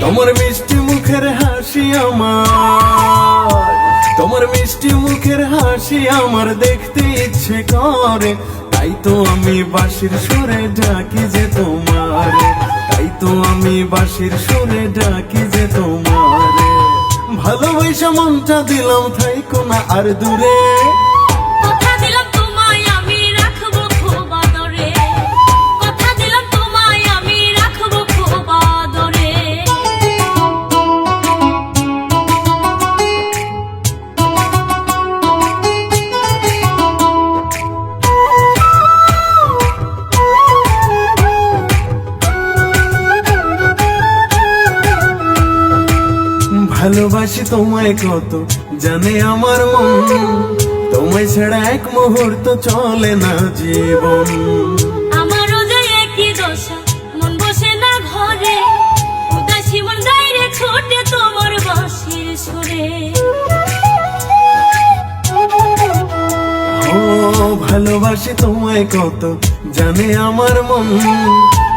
তোমার মিষ্টি মুখের হাসি আমার, তোমার মিষ্টি মুখের হাসি আমার দেখতে ইচ্ছে করে, তাই তো আমি বাঁশির সুরে ডাকি যে তোমারে, তাই তো আমি বাঁশির সুরে ডাকি যে তোমারে। ভালোবাসা মনটা দিলাম থাইকো না আর দূরে, ভালোবাসি তোমায় কত জানে আমার মন, তোমায় ছাড়া এক মুহূর্ত চলে না জীবন। আমারও যে একই দশা, মন বসে না ঘরে, উদাসী মন যায় রে ছোটে তোমার বাঁশির সুরে। ও ভালোবাসি তোমায় কত জানে আমার মন,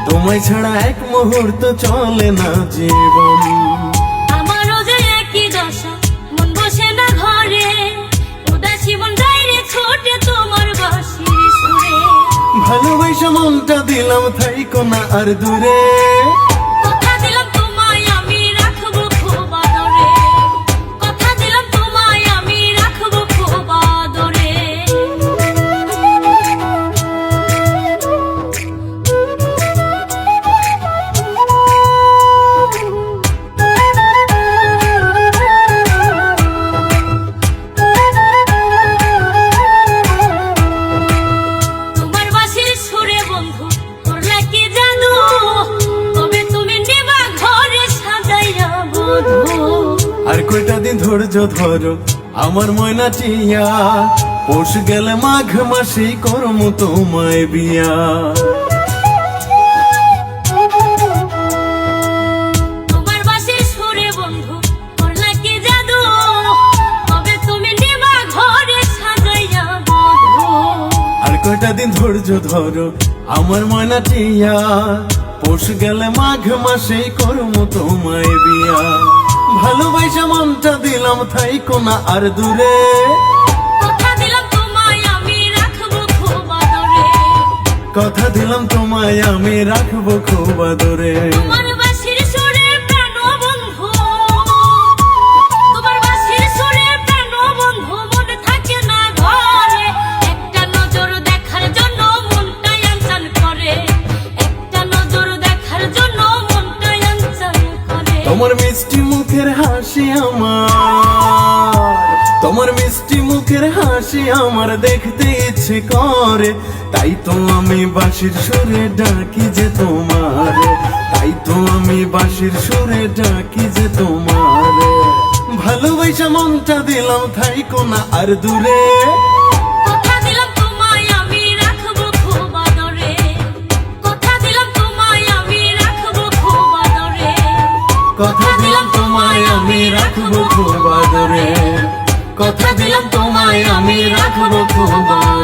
তোমায় ছাড়া এক মুহূর্ত চলে না জীবন। ভালোবাসা মনটা দিলাম থাইকো না আর দূরে, কথা দিলাম তোমায় আমি রাখবো খুব আদরে, কথা দিলাম তোমায় আমি রাখবো খুব আদরে। আর কয়টা দিন ধৈর্য ধরো আমার ময়না টিয়া, পৌষ গেলে মাঘ মাসে করম তোমায় বিয়া। তোমার বাঁশির সুরে বন্ধু করলা কি জাদু, তবে তুমি নিবা ঘরে সাজাইয়া বধূ। আর কয়টা দিন ধৈর্য ধরো আমার ময়না টিয়া, পৌষ গেলে মাঘ মাসে করম তোমায় বিয়া। ভালোবাসা মনটা দিলাম থাইকো না আর দূরে, কথা দিলাম তোমায় আমি রাখবো খুব আদরে, কথা দিলাম তোমায় আমি রাখবো খুব আদরে। তোমার বাঁশির সুরে প্রাণ বন্ধু, তোমার বাঁশির সুরে প্রাণ বন্ধু মন থাকে না ঘরে, একটা নজর দেখার জন্য মনটাই আনচান করে, একটা নজর দেখার জন্য মনটাই আনচান করে। তোমার মিষ্টি মুখের হাসি আমার, তোমার মিষ্টি মুখের হাসি আমার দেখতে ইচ্ছে করে, তাই তো আমি বাঁশির সুরে ডাকি যে তোমারে, তাই তো আমি বাঁশির সুরে ডাকি যে তোমারে। ভালোবাসা মনটা দিলাম থাইকো না আর দূরে, কথা দিলাম তোমায় আমি রাখবো খুব আদরে, কথা দিলাম তোমায় আমি রাখবো খুব আদরে, কথা দিলাম তোমায় আমি রাখবো খুব আদরে, কথা দিলাম তোমায় আমি রাখবো খুব আদরে।